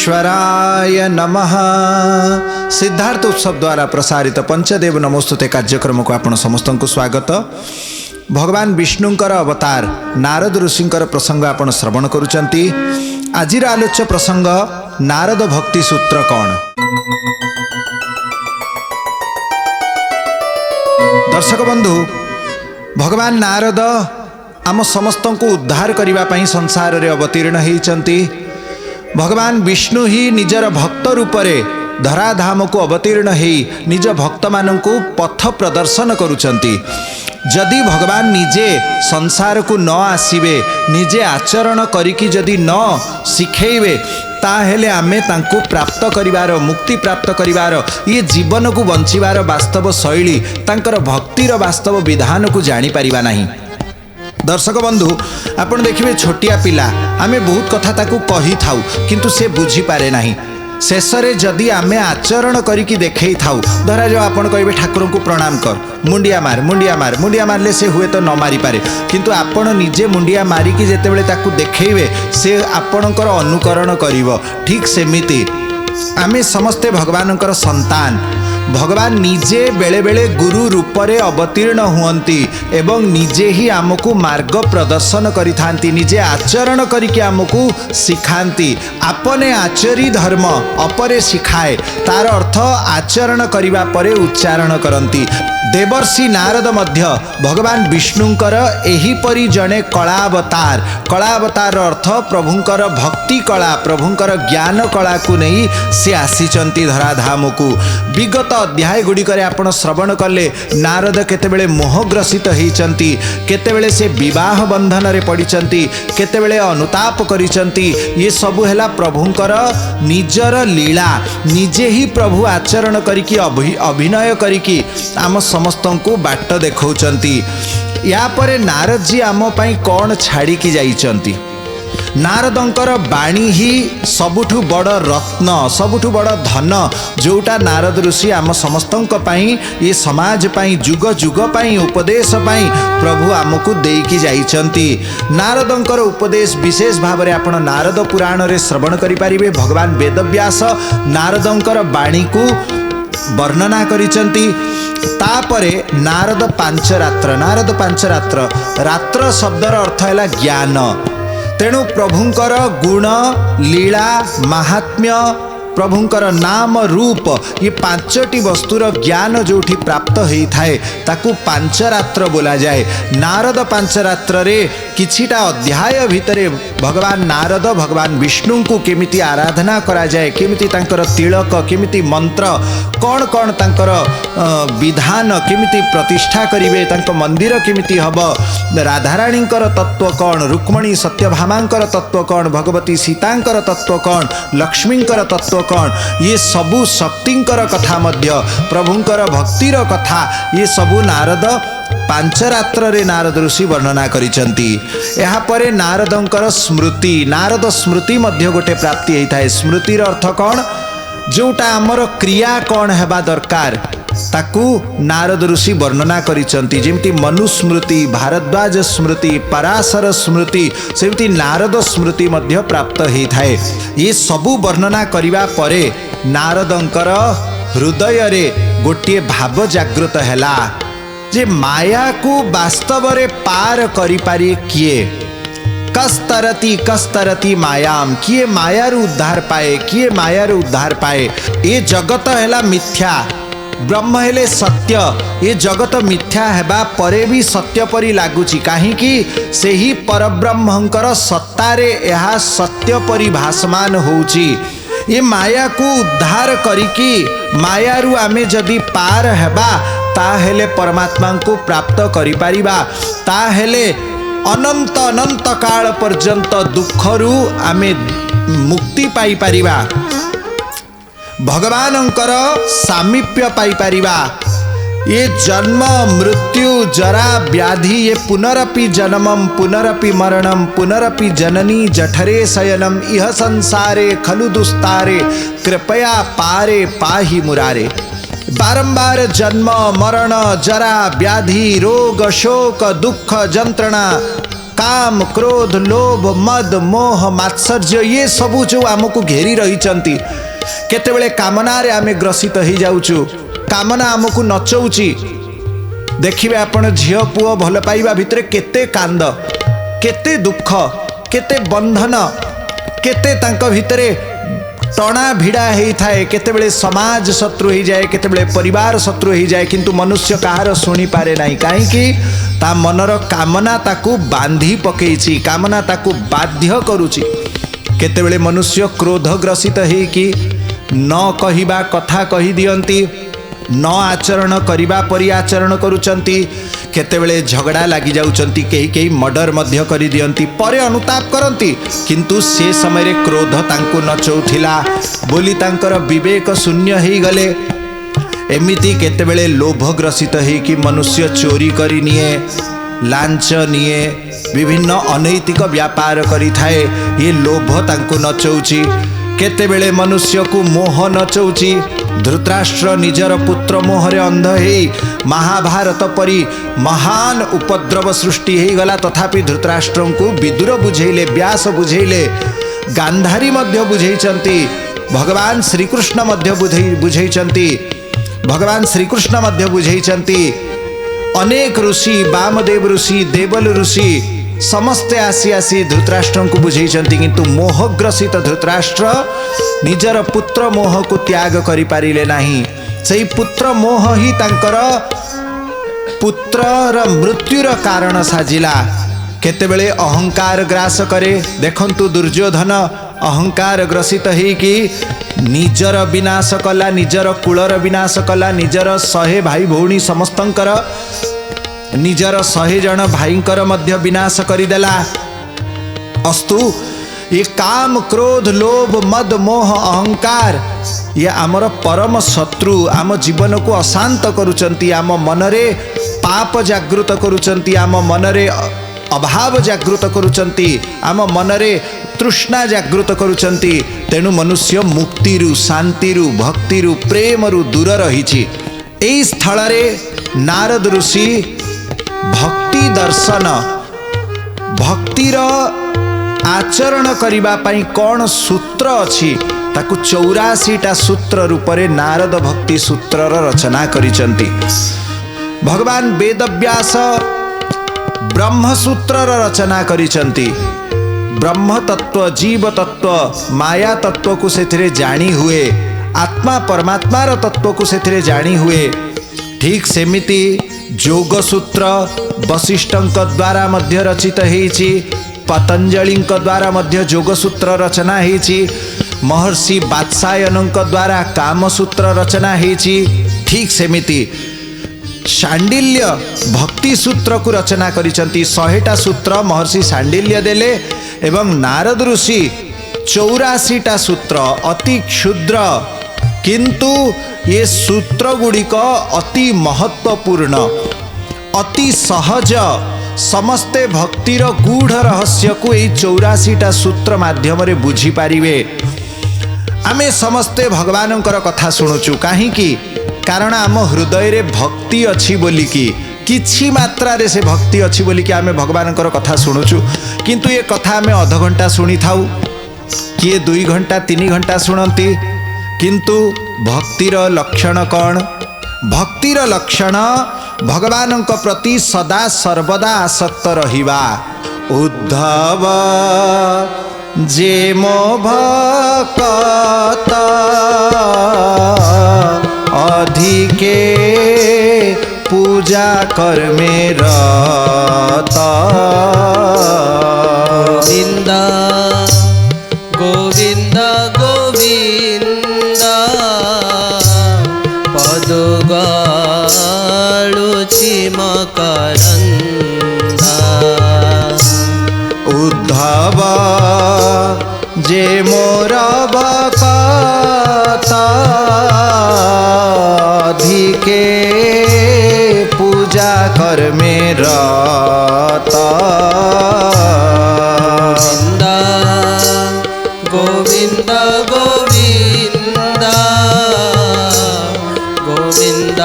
विश्वेश्वराय नमः। सिद्धार्थ उत्सव द्वारा प्रसारित पंचदेव नमोस्तुते कार्यक्रम को आपण समस्त को स्वागत। भगवान विष्णुंकर अवतार नारद ऋषिंकर प्रसंग आपण श्रवण करुचंती। आजिर आलोच्य प्रसंग नारद भक्ति सूत्र कौन। दर्शक बंधु, भगवान नारद आम समस्त को उद्धार करने पाई संसार रे अवतीर्ण होइचंती। भगवान विष्णु ही निजर भक्त रूप में धराधाम को अवतीर्ण हो निज भक्त मानू पथ प्रदर्शन करुचंती। जदि भगवान निजे संसार को न आसीबे, निजे आचरण करिकी जदि न शिखेबे, ताहेले आमे तांको प्राप्त करिवार, मुक्ति प्राप्त करिवार, ये जीवन को बंचिवार वास्तव शैली, तांकर भक्तिर वास्तव विधान को जानी परिबा नहीं। दर्शक बंधु, आपण देखिए छोटिया पिला आमे बहुत कथा ताकू कही थाउ किंतु से बुझी पारे नहीं। शेष रे जदि आमे आचरण करिकी देखई थाउ, धरा जो आपण कहबे ठाकुर को प्रणाम कर, मुंडिया मार, मुंडिया मार, मुंडिया मारले से हुए तो न मारी पारे, किंतु आपण निजे मुंडिया मारिकी जेतेबेले ताकू देखैबे से आपणकर अनुकरण करिवो। ठीक सेमिति आमे समस्ते भगवानकर संतान। भगवान निजे बेले बेले गुरु रूप में अवतीर्ण हुअंती एवं निजे ही आमको मार्ग प्रदर्शन करिथांती, निजे आचरण करिके आमको सिखांती। आपने आचरी धर्म अपरे सिखाए, तार अर्थ आचरण करिबा परे उच्चारण करंती। देवर्षि नारद मध्य भगवान विष्णुंकर एही परी जने कलावतार। कलावतार अर्थ प्रभुंकर भक्ति कला, प्रभुंकर ज्ञान कला को नहीं से आसीचंती धराधाम को। विगत अध्याय गुड़िकर आपण श्रवण कले नारद केतेबेले मोहग्रसित होइचंती, केतेबेले से विवाह बंधन रे पड़िचंती, केतेबेले अनुताप करिचंती। ये सबु हैला प्रभुंकर निजर लीला। निजे ही प्रभु आचरण करिकी अभिनय करिकी आम समस्त को बाट देखौचंती। या परे नारद जी आम पाई कौन छाड़ी की जाइचंती। नारदंकर बाणी ही सबुठु बड़ रत्न, सबुठु बड़ धन, जोटा नारद ऋषि आम समस्तंक पाई, ये समाज पाई, जुग जुग पाई, उपदेश पाई प्रभु आमको देकी जाइचंती। नारदंकर उपदेश विशेष भाव में आपण नारद पुराण रे श्रवण करि परिबे। भगवान वेदव्यास नारदंकर बाणी को वर्णना करिचंती। तापरे नारद पांचरात्र, नारद पांचरात्र, रात्र शब्दर अर्थ है ज्ञान। तेणु प्रभुंकर गुण लीला महात्म्य, प्रभुंकर नाम रूप, ये पांचटी वस्तुर ज्ञान जोठी प्राप्त होता है ताकू पांचरात्र बोला जाए। नारद पांचरात्र रे किछिटा अध्याय भितरे भगवान नारद भगवान विष्णु को केमिति आराधना करा जाए, केमिति तांकर तिलक, केमिति मंत्र, कौन कौन तांकर विधान, केमिति प्रतिष्ठा करिवे, तांको मंदिर केमिति हब, राधाराणींकर तत्व कौन, रुक्मणी सत्यभामांकर तत्व कौन, भगवती सीतांकर तत्व कौन, लक्ष्मींकर तत्व कौन, ये सबु शक्तिंकर कथा मध्य, प्रभुंकर भक्तिर कथा, ये सबु नारद पांचरात्र रे नारद ऋषि वर्णना करिचंती। यहाँ परे नारदंकर स्मृति, नारद स्मृति मध्य गोटे प्राप्ति होता है। स्मृतिर अर्थ कौन, जोटा आमर क्रिया कौन हेबा दरकार ताकू नारद ऋषि वर्णना करिचंती। जेमती मनुस्मृति, भारद्वाज स्मृति, पराशर स्मृति, सेमती नारद स्मृति मध्य प्राप्त होता है। ये सबू वर्णना करिबा परे नारदंकर हृदय रे गोटे भाव जागृत हैला जे माया को वास्तव रे पार करि पारे किए। कस्तरती कस्तरती मायाम, किए मायारू उद्धार पाए, किए मायारू उद्धार पाए। ये जगत हैला मिथ्या, ब्रह्म हेले सत्य। ये जगत मिथ्या हेबा परे भी सत्य परी लागुची, काहींकि सेही परब्रह्मंकर सत्तारे यह सत्य परी भासमान होउची। ये माया को उद्धार करिकी मायारू आमे जदि पार हेबा ताहेले परमात्मा को प्राप्त करि पारिबा, ताहेले अनंत अनंत काल पर्यंत दुखरू आमे मुक्ति पाई पारिबा, भगवानंकर सामीप्य पाई पारिबा। ये जन्म मृत्यु जरा व्याधि, ये पुनरपि जन्मम पुनरपि मरणम पुनरपि जननी जठरे शयनम इह संसारे खलु दुस्तारे कृपया पारे पाहि मुरारे। बारंबार जन्म मरण जरा व्याधि रोग शोक दुख जंत्रणा काम क्रोध लोभ मद मोह मात्सर्य ये सबू जो आमको घेरी रही केतेबेले कामना रे आमे ग्रसित हो जाउछु कामना आमको नचौची देखिए आपण झियो पुओ भल पाइबा भितरे केते कांद केते दुख केते बंधन केते तांको भितरे टणा भिड़ा होई थाए केतेबेले समाज शत्रु हो जाए केतेबेले परिवार शत्रु हो जाए किंतु मनुष्य कहार शुणी पारे नाही काहेकि ता मनर कामना ताकू बांधी पकेइची कामना ताकू बाध्य करूची केतेबेले मनुष्य क्रोधग्रसित है कि न कहिबा कथा कहि दियंती न आचरण करिबा परि आचरण करूचंती केतेबेले झगड़ा लागि जाउचंती केही केही मर्डर मध्य करि दियंती परे अनुताप करंती किंतु से समय रे क्रोध तांको नचौथिला बोली तांकर विवेक शून्य हेई गले एमिति केतेबेले लोभग्रसित है कि मनुष्य चोरी करि निए लांच निए विभिन्न अनैतिक व्यापार करि थाए ये लोभ तांको नचौची केतेबेले मनुष्य को मोह नचौची धृतराष्ट्र निजर पुत्र मोहरे अंध हेई महाभारत परी महान उपद्रव सृष्टि हो गला तथापि धृतराष्ट्र को विदुर बुझेले व्यास बुझेले गांधारी मध्य बुझेइचंती भगवान श्रीकृष्ण मध्य बुझेइचंती भगवान श्रीकृष्ण मध्य बुझेइचंती अनेक ऋषि वामदेव ऋषि देवल ऋषि समस्ते आसी आसी धृतराष्ट्र को बुझेइचंती किंतु मोहग्रसित धृतराष्ट्र निजर पुत्र मोह को त्याग करि पारिले नाही सही पुत्र मोह ही तांकर पुत्रर मृत्युर कारण साजिला केतेबेले अहंकार ग्रास करे देखंतु दुर्योधन अहंकार ग्रसित है कि निजर विनाश कला निजर कुलर विनाश कला निजर 100 भाई भौणी समस्तंकर निजर 100 जन भाईंकर मध्य विनाश करिदेला अस्तु ये काम क्रोध लोभ मद मोह अहंकार ये आमर परम शत्रु आम जीवन को अशांत करुचंती आम मनरे पाप जागृत करुचंती आम मनरे अभाव जागृत करुचंती आम मनरे तृष्णा जागृत करुचंती तेणु मनुष्य मुक्तिरु शांतिरु भक्तिरु प्रेमरु दूर रहिछि एई स्थल रे नारद ऋषि भक्ति दर्शन भक्तिर आचरण करिबा पई कौन सूत्र अछि ताकु 84टा सूत्र रूपरे नारद भक्ति सूत्रर रचना करिचंती भगवान वेदव्यास ब्रह्म सूत्रर रचना करिचंती ब्रह्म तत्व जीव तत्व माया तत्व को सेथिरे जानी हुए आत्मा परमात्मार तत्व को सेथिरे जानी हुए ठीक सेमिति जोग सूत्र वशिष्ठंक द्वारा मध्य रचित हेछि पतंजलिंक द्वारा मध्य जोग सूत्र रचना हेछि महर्षि वात्सायनंक द्वारा काम सूत्र रचना हेछि ठीक सेमिति शांडिल्य भक्ति सूत्र को रचना करिसंती 100टा सूत्र महर्षि शांडिल्य देले एवं नारद ऋषि 84टा सूत्र अति क्षुद्र किंतु ये सूत्र गुड़िक अति महत्वपूर्ण अति सहज समस्ते भक्तिर गूढ़ रहस्य को यही 84टा सूत्र माध्यम रे बुझी पारिबे आमे समस्ते भगवानंकर कथा शुणुचु काहीकि कारण आम हृदय रे भक्ति अच्छी बोलिकी किछि मात्रा रे से भक्ति अच्छी बोलिकी आमे भगवानंकर कथा शुणुचु किंतु ये कथा आमे अध घंटा शुणी थाउ किए 2 घंटा 3 घंटा शुणती किंतु भक्तिर लक्षण कौन भक्तिर लक्षण भगवानंक प्रति सदा सर्वदा आसक्त रहिबा उद्धव जे मो भक्त अधिके पूजा कर्मे रत गोविंद गोविंद पदुगाळुचि मकरंदा उद्धव जे मोर भक्त अधिके पूजा कर्मे रत गोविंद गोविंद गोविंद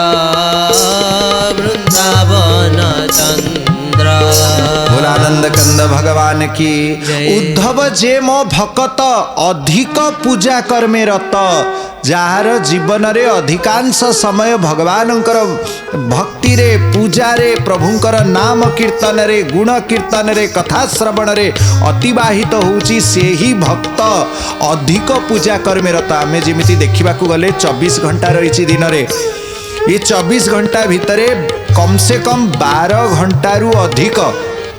वृंदावन चंद्र आनंद कंद भगवान की जय। उद्धव जे मो भकत अधिक पूजा कर्मे रत जार जीवन रे अधिकांश समय भगवानंकर भक्ति रे पूजा रे प्रभुंकर नाम कीर्तन रे गुण कीर्तन रे कथा श्रवण रे अतिबाहित होउची से ही भक्त अधिक पूजा कर्मे रत। आमे जेमिति देखिबाकू गले 24 घंटा रही दिन रे, ये 24 घंटा भितरे कम से कम 12 घंटारू अधिक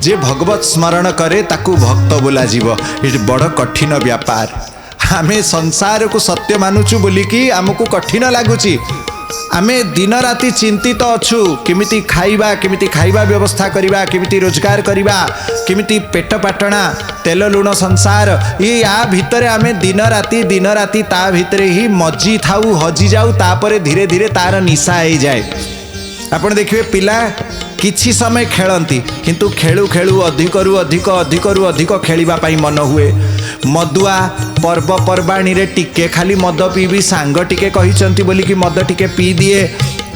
जे भगवत स्मरण करे ताकू भक्त बोला जीव। ये बड़ कठिन व्यापार। आमे संसार को सत्य मानुचु बोलिकी आमको कठिन लगुची। आमे दिन राति चिंतित अच्छु केमिति खाइबा व्यवस्था करिबा, केमिति रोजगार करिबा, केमिति पेट पाटणा तेल लुण संसार ये या भितरे आमे दिन राति ता भितरे ही मजी थाऊ हजी जाऊ, तापरे धीरे धीरे तार निशा हो जाए। आपण देखिए पिला किछि समय खेलती किंतु खेलु खेलु अधिकरू अधिक खेलिबा पाई मन हुए। मदुआ पर्वपर्वाणी रे टिके खाली मद पीबी सांग टिके कहिसंती बोली कि मद टिके पी दिए,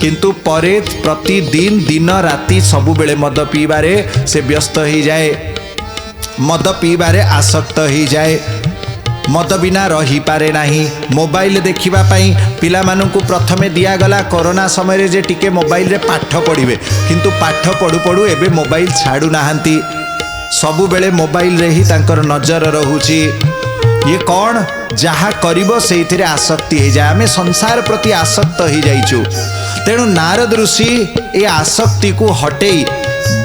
किंतु परे प्रतिदिन दिन राति सबु बेले मद पीबारे से व्यस्त हो जाए, मद पीबारे आसक्त हो जाए, मद बिना रही पारे नाही। मोबाइल देखिबा पाई पिला मानकु प्रथमे दिया गला कोरोना समय रे जे टिके मोबाइल रे पाठ पढ़िबे, किंतु पाठ पढ़ु पढ़ु एबे मोबाइल छाड़ू नाहंती, सबु बेले मोबाइल रे ही तांकर नजर रहुची। ये कौन जहा करिबो सेइथिरे आसक्ति हो जाए। आमे संसार प्रति आसक्त हो जाइछु। तेणु नारद ऋषि ए आसक्ति को हटेई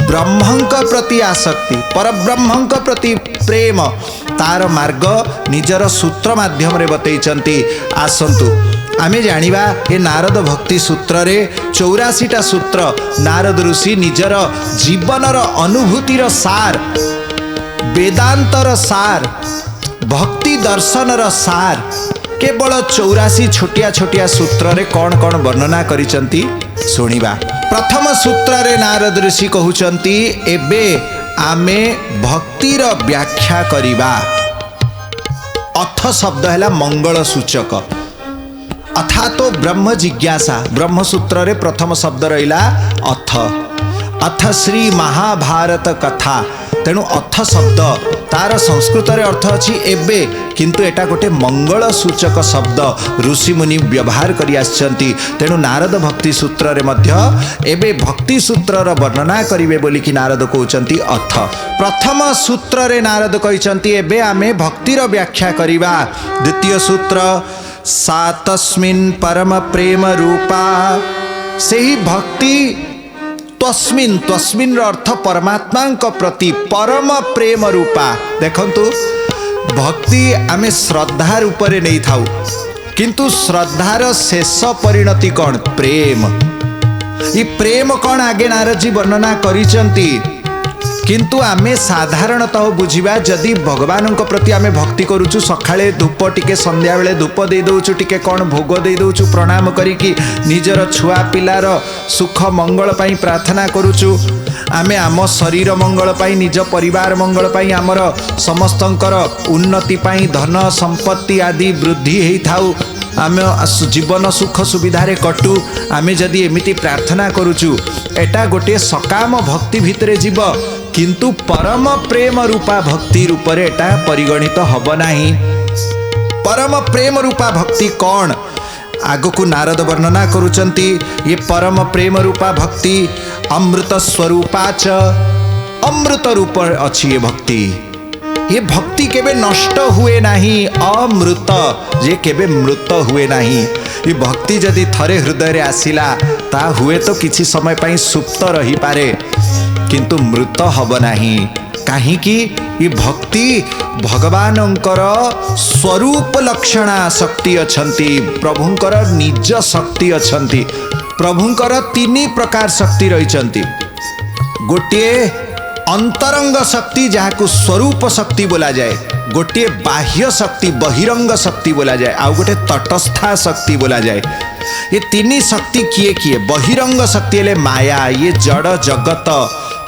ब्रह्मंक प्रति आसक्ति, परब्रह्मंक प्रति प्रेम तार मार्ग निजर सूत्र माध्यम रे बतैचंती। आसंतु आमे जानिबा ए नारद भक्ति सूत्र रे 84टा सूत्र नारद ऋषि निजर जीवनर अनुभूतिर सार, वेदांतर सार, भक्ति दर्शनर सार केवल 84 छोटिया छोटिया सूत्र रे कौन कौन वर्णना करिसंती सुनिबा। प्रथम सूत्र रे नारद ऋषि कहउचंती एबे आमे भक्तिर व्याख्या करिबा। अथ शब्द है मंगल सूचक, अथा तो ब्रह्म जिज्ञासा। ब्रह्म सूत्र रे प्रथम शब्द रहिला अथ। अथ श्री महाभारत कथा। तेणु अथ शब्द तार संस्कृत रे अर्थ अछि एबे, किंतु एटा गोटे मंगल सूचक शब्द ऋषि मुनि व्यवहार करि आछंती। तेणु नारद भक्ति सूत्र रे मध्य एबे भक्ति सूत्र र वर्णना करिवे बोली कि नारद कहउचंती अथ। प्रथम सूत्र रे नारद कहिसंती एबे आमे भक्तिर व्याख्या करिवा। द्वितीय सूत्र सा तस्मिन् परम प्रेम रूपा। सेही भक्ति तस्मिन्, तस्मिन् अर्थ परमात्मा प्रति परम प्रेम रूपा। देखंतु भक्ति आमे श्रद्धा रूपरे नहीं थाउ, किंतु श्रद्धार शेष परिणति कौन? प्रेम। ये प्रेम कौन आगे नारद जी वर्णना करिसंती, किंतु आमे साधारणतः बुझिबा जदि भगवान प्रति आमे भक्ति करूचु, सखाळे धूप टिके संध्या बेले धूप दे दउचु, टिके कौन भोग दे दउचु, प्रणाम करिकी निजर छुआ पिलार सुख मंगल पाई प्रार्थना करूचु, आमे आम शरीर मंगल पाई, निज परिवार मंगल पाई, आमर समस्तंकर उन्नति पाई, धन संपत्ति आदि वृद्धि हेई थाउ, आमे जीवन सुख सुविधारे कटु, आमे जदि एमिति प्रार्थना करूचु, एटा गोटे सकाम भक्ति भितरे जीव, किंतु परम प्रेम रूपा भक्ति रूपरे एटा परिगणित हब नाही। परम प्रेम रूपा भक्ति कौन? आगको नारद वर्णना करुचंती। ये परम प्रेम रूपा भक्ति अमृत स्वरूपा च, अमृत रूप अछि ये भक्ति। ये भक्ति केबे नष्ट हुए नहीं, अमृत जे केबे मृत हुए नहीं। ये भक्ति जदि थरे हृदय रे आसिला ता हुए तो किछि समय पाई सुप्त रही पारे, किंतु मृत हब नाही। काहे कि ये भक्ति भगवानंकर स्वरूप लक्षणा शक्ति अछंती, प्रभुंकर निज शक्ति अछंती। प्रभुंकर तीन प्रकार शक्ति रहिचंती। गोटे अंतरंग शक्ति जहाको स्वरूप शक्ति बोला जाए, गोटे बाह्य शक्ति बहिरंग शक्ति बोला जाए, आउ गोटे तटस्था शक्ति बोला जाए। ये तीन शक्ति किए किए? बहिरंग शक्ति हेले माया, ये जड़ जगत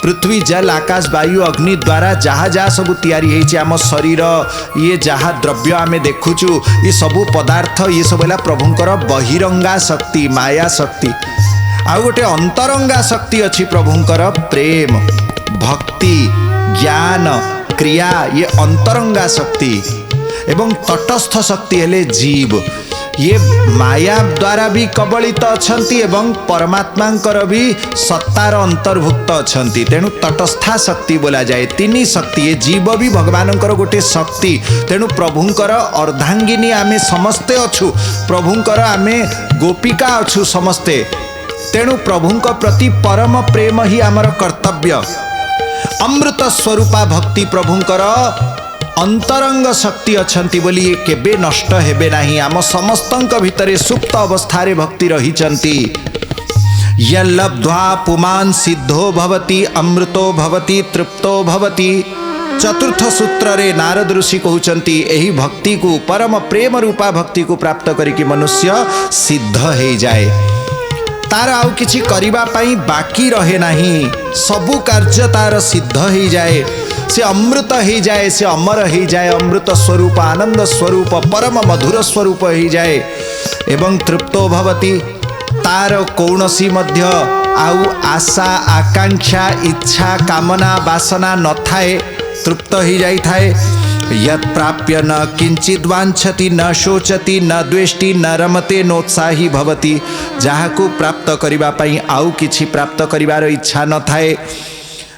पृथ्वी जल आकाश वायु अग्नि द्वारा जहाँ जहाँ सब तैयारी होइछि आम शरीर, ये जहाँ द्रव्य आमे देखुचु, ये सबू पदार्थ, ये सब है प्रभुंकर बहिरंगा शक्ति माया शक्ति। आउ गोटे अंतरंगा शक्ति अच्छी प्रभुंकर प्रेम भक्ति ज्ञान क्रिया ये अंतरंगा शक्ति एवं तटस्थ शक्ति हेले जीव ये माया द्वारा भी कबलित अछंती एवं परमात्मांकर भी सत्तार अंतर्भुक्त अछंती तेणु तटस्था शक्ति बोला जाए तीन शक्ति ये जीव भी भगवानंकर गोटे शक्ति तेणु प्रभुंकर अर्धांगिनी आमे समस्ते अछु प्रभुंकर आमे गोपिका अछु समस्ते तेणु प्रभुंक प्रति परम प्रेम ही आमर कर्तव्य अमृत स्वरूपा भक्ति प्रभुंकर अंतरंग शक्ति अछंती बोली ये केबे नष्ट हेबे नाही आम समस्तंक भितरे सुप्त अवस्थारे भक्ति रहिचंती यल्लब्ध्वा पुमान् सिद्धो भवति अमृतो भवति तृप्तो भवति चतुर्थ सूत्र रे नारद ऋषि कहउचंती एही भक्ति को परम प्रेम रूपा भक्ति को प्राप्त करिकि मनुष्य सिद्ध हे जाए तार आउ किछि करिबा पई बाकी रहे नाही सबु कार्य तार सिद्ध हे जाए से अमृत हो जाए से अमर हो जाए अमृत स्वरूप आनंद स्वरूप परम मधुर स्वरूप हो जाए एवं तृप्तो भवति तार कौनसी मध्य आउ आशा आकांक्षा इच्छा कामना वासना न थाए तृप्त हो जाई थाए यत् प्राप्य न किंचित वांछति न शोचति न द्वेष्टि न रमते नोत्साही भवति जहाकू प्राप्त करिबा पई आउ किछि प्राप्त करिबार इच्छा न थाए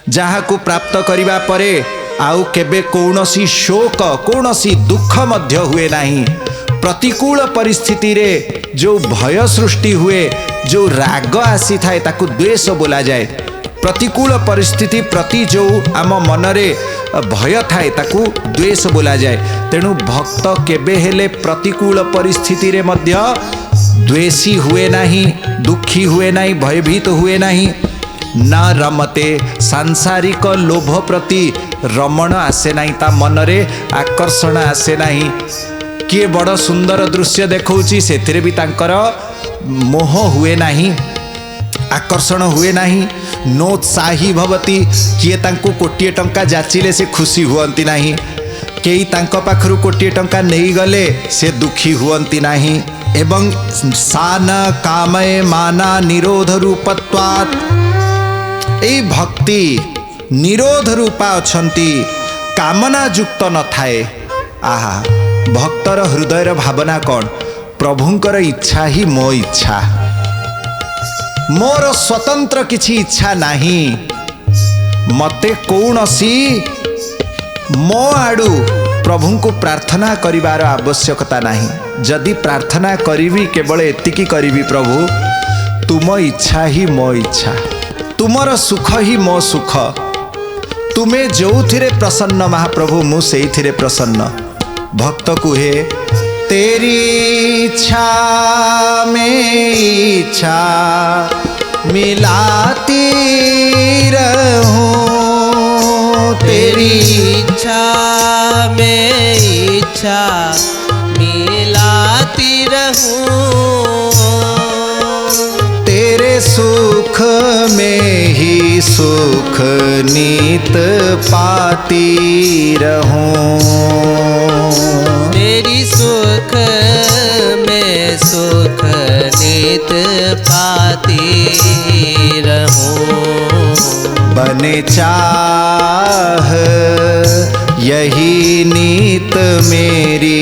जहाकू प्राप्त करिबा परे आउ केबे कौनसी शोक कौनसी दुख मध्य हुए नहीं प्रतिकूल परिस्थिति रे जो भय सृष्टि हुए जो राग आसी थाए ताकू द्वेष बोला जाए प्रतिकूल परिस्थिति प्रति जो आम मनरे भय थाए ताकू द्वेष बोला जाए तेणु भक्त केबे हेले प्रतिकूल परिस्थिति रे मध्य द्वेषी हुए नहीं दुखी हुए नहीं भयभीत हुए नहीं न रमते सांसारिक लोभ प्रति रमण आसे नहीं ता मनरे आकर्षण आसे नहीं किए बड़ सुंदर दृश्य देखौची सेथिरे भी तांकर मोह हुए नहीं आकर्षण हुए नहीं नोत्साही भवति किए तांको कोटिए टंका जाचिले से खुशी हुअंती नहीं केई तांको पाखरु कोटिए टंका नहीं गले से दुखी हुअंती नहीं एवं सान कामय माना निरोध रूपत्वात् ए भक्ति निरोध रूपा अछंती कामना युक्त न थाए आहा भक्तर हृदयर भावना कौन प्रभुंकर इच्छा ही मो इच्छा मोर स्वतंत्र किछि इच्छा नहीं मते कौनसी मो आडू प्रभु को प्रार्थना करिवार आवश्यकता नहीं जदि प्रार्थना करिवी केवल एतिकी करिवी प्रभु तुम इच्छा ही मो इच्छा तुमर सुख ही मो सुख तुम्हें जो थिरे प्रसन्न महाप्रभु मु से थिरे प्रसन्न भक्त कुहे तेरी इच्छा में इच्छा मिलाती रहूं तेरी इच्छा में इच्छा मिलाती रहूं तेरे सुख में ही सुख नीत पाती रहूं तेरी सुख में सुख नीत पाती रहूं बने चाह यही नीत मेरी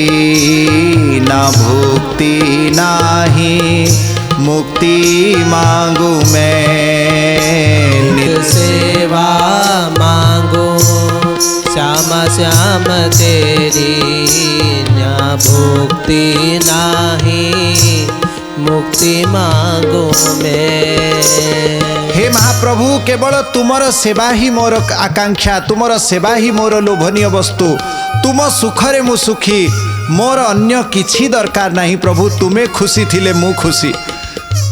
ना भुक्ति नाही मुक्ति मांगू मैं नित सेवा मांगो श्याम श्याम तेरी ना भुक्ति नाही मुक्ति मांगो मैं हे महाप्रभु केवल तुमर सेवा ही मोर आकांक्षा तुमर सेवा ही मोर लोभनीय वस्तु तुम सुखरे मु सुखी मोर अन्य किछि दरकार नहीं प्रभु तुमे खुशी थिले मु खुशी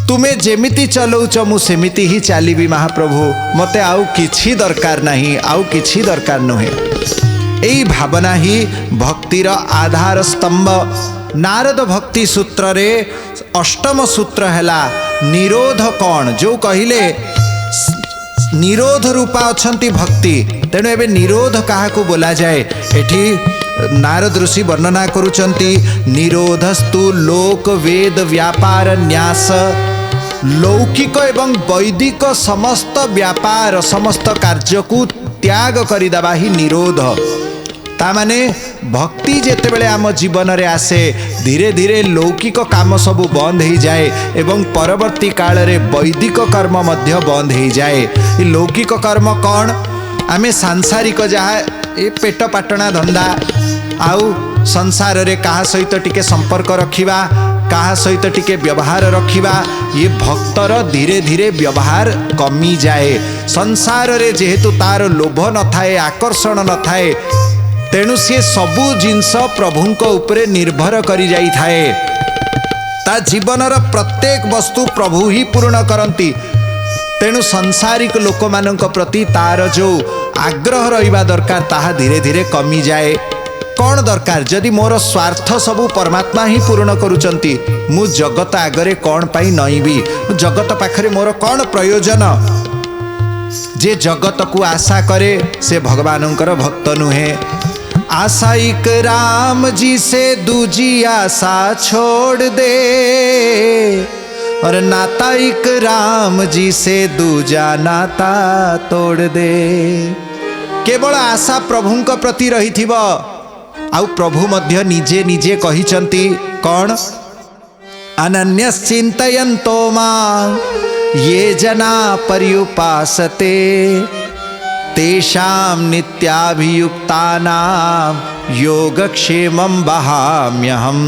तुमे जेमिति चलौच मु सेमिति ही चालिबी महाप्रभु मते आउ किछि दरकार नहीं आउ किछि दरकार नहे एई भावना ही भक्तिर आधार स्तंभ नारद भक्ति सूत्र रे अष्टम सूत्र हैला निरोध कौन जो कहिले निरोध रूपा अछंती भक्ति तेणु एबे निरोध काहाकू बोला जाए एठी नारद ऋषि वर्णना करुचंती निरोधस्तु लोक वेद व्यापार न्यास लौकिक एवं वैदिक समस्त व्यापार समस्त कार्य को त्याग करदेवा ही निरोध। तामाने भक्ति जेतेबेले आम जीवन रे आसे धीरे धीरे लौकिक काम सबू बंद हो जाए एवं परवर्ती काल रे वैदिक कर्म मध्य बंद हो जाए। ये लौकिक कर्म कौन? आमे सांसारिक जहाँ ए पेट पाटना धंदा आउ संसार रे कहा सहित टिके संपर्क रखिबा, कहा सहित टिके व्यवहार रखिबा, ये भक्तर धीरे धीरे व्यवहार कमी जाए। संसार रे जेहेतु तार लोभ न थाए, आकर्षण न थाए, तेणु सी सबु जिनस प्रभुंक उपरे निर्भर करी जाई थाए। ता जीवनर प्रत्येक वस्तु प्रभु ही पूर्ण करती। तेणु संसारिक लोक मानक प्रति तार जो आग्रह रहिबा दरकार ताहा धीरे धीरे कमी जाए। कौन दरकार? जदि मोर स्वार्थ सबु परमात्मा ही पूर्ण करुचंती, मु जगत आगरे कौन पाई नईबी? जगत पाखरे मोर कौन प्रयोजन? जे जगत को आशा करे से भगवानंकर भक्त नुहे। आशाइक राम जी से दूजी आशा छोड़ दे, और नाताइक राम जी से दूजा नाता तोड़ दे। केवल आशा प्रभुंक प्रति रही थिबो, आउ प्रभु मध्य निजे निजे कहिचंती कौन? अनन्यश्चिन्तयन्तो मां ये जना पर्युपासते तेषां नित्याभियुक्तानां योगक्षेमं वहाम्यहम्।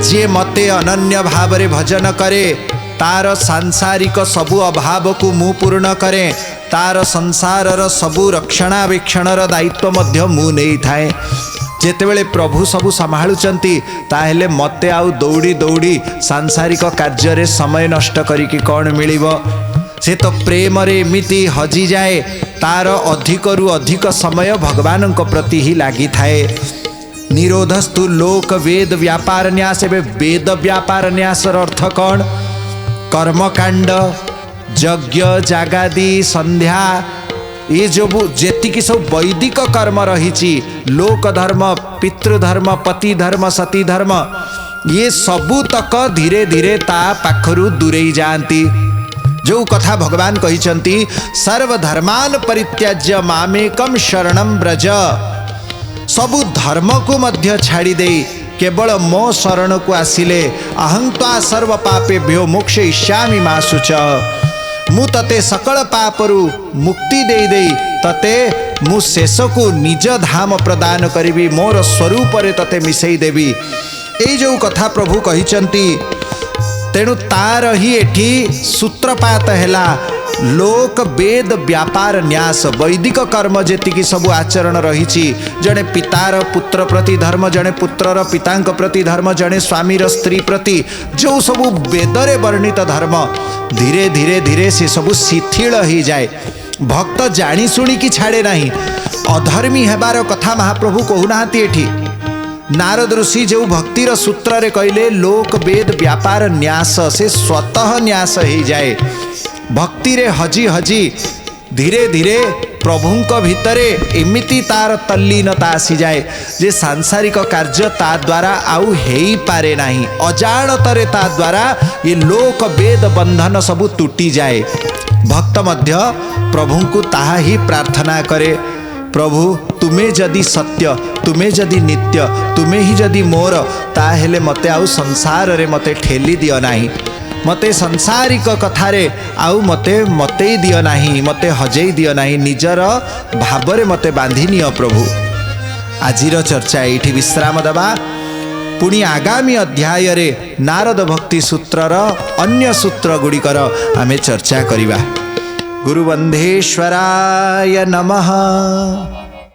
जे मते अनन्य भाव रे भजन करे तार सांसारिक सबु अभाव को मु पूर्ण करे, तार संसारर सबु रक्षणावेक्षणर दायित्व मध्य मु नहीं थाए। जेतेबेले प्रभु सबु संभाळुचंती ताहेले मते आउ दौड़ी दौड़ी सांसारिक कार्य रे समय नष्ट करिकी कौन मिलिबो? से तो प्रेम रे एमिति हजी जाए, तार अधिकरु अधिक समय भगवान प्रति ही लगी थाए। निरोधस्तु लोक वेद व्यापार न्यास। एवं वेद व्यापार न्यासर अर्थ कौन? कर्मकांड, यज्ञ, जागादी, संध्या, ये जो जेतिकी सब वैदिक कर्म रही, लोक धर्म, पितृधर्म, पति धर्म, सती धर्म, ये सबू तक धीरे धीरे ता पाखरु दूरे जाती। जो कथा भगवान कहिचंती सर्वधर्मान परित्याज्य मामेकम शरणं व्रज। सबु धर्म को मध्य छाड़ी दे केवल मो शरण को आसिले अहं त्वा सर्व पापेभ्यो मोक्षयिष्यामि मा शुच। मु तते सकल पापरु मुक्ति दे दे तते मु शेष को निज धाम प्रदान करिबी, मोर स्वरूप रे तते मिसई देवी। ए जो कथा प्रभु कहिचंती, तेणु तार ही एठी सूत्रपात हैला। लोक वेद व्यापार न्यास वैदिक कर्म जेतिकी सबु आचरण रही, जड़े पितार पुत्र प्रति धर्म, जड़े पुत्रर पितांक प्रति धर्म, जड़े स्वामीर स्त्री प्रति जो सबु वेदरे वर्णित धर्म धीरे धीरे धीरे से सबु शिथिल ही जाए। भक्त जानी शुणी कि छाड़े नहीं। अधर्मी हेबार कथा महाप्रभु कहूनाहांती एठी। नारद ऋषि जो भक्तिर सूत्र रे कहले लोक वेद व्यापार न्यास, से स्वतः न्यास ही जाए। भक्ति रे हजी हजी धीरे धीरे प्रभुंक भितरे एमिति तार तल्लीनता आसी जाए जे सांसारिक कार्य ता द्वारा आउ हेई पारे नाही। अजाणतरे ता द्वारा ये लोक वेद बंधन सबु टूटी जाए। भक्त मध्य प्रभुंकु ताहा ही प्रार्थना करे, प्रभु तुमे जदि सत्य, तुमे जदि नित्य, तुमे ही जदि मोर, ताहेले मते आउ संसार रे मते ठेली दियो नाही। मते संसारिक कथारे आउ मते मते दियो नाही, मते हजेई दियो नाही। निजर भावरे मते बांधी नियो प्रभु। आजिर चर्चा एठी विश्राम दबा। पुणी आगामी अध्याय रे नारद भक्ति सूत्रर अन्य सूत्र गुड़िकर आमे चर्चा करिबा। गुरुबंधेश्वराय नमः।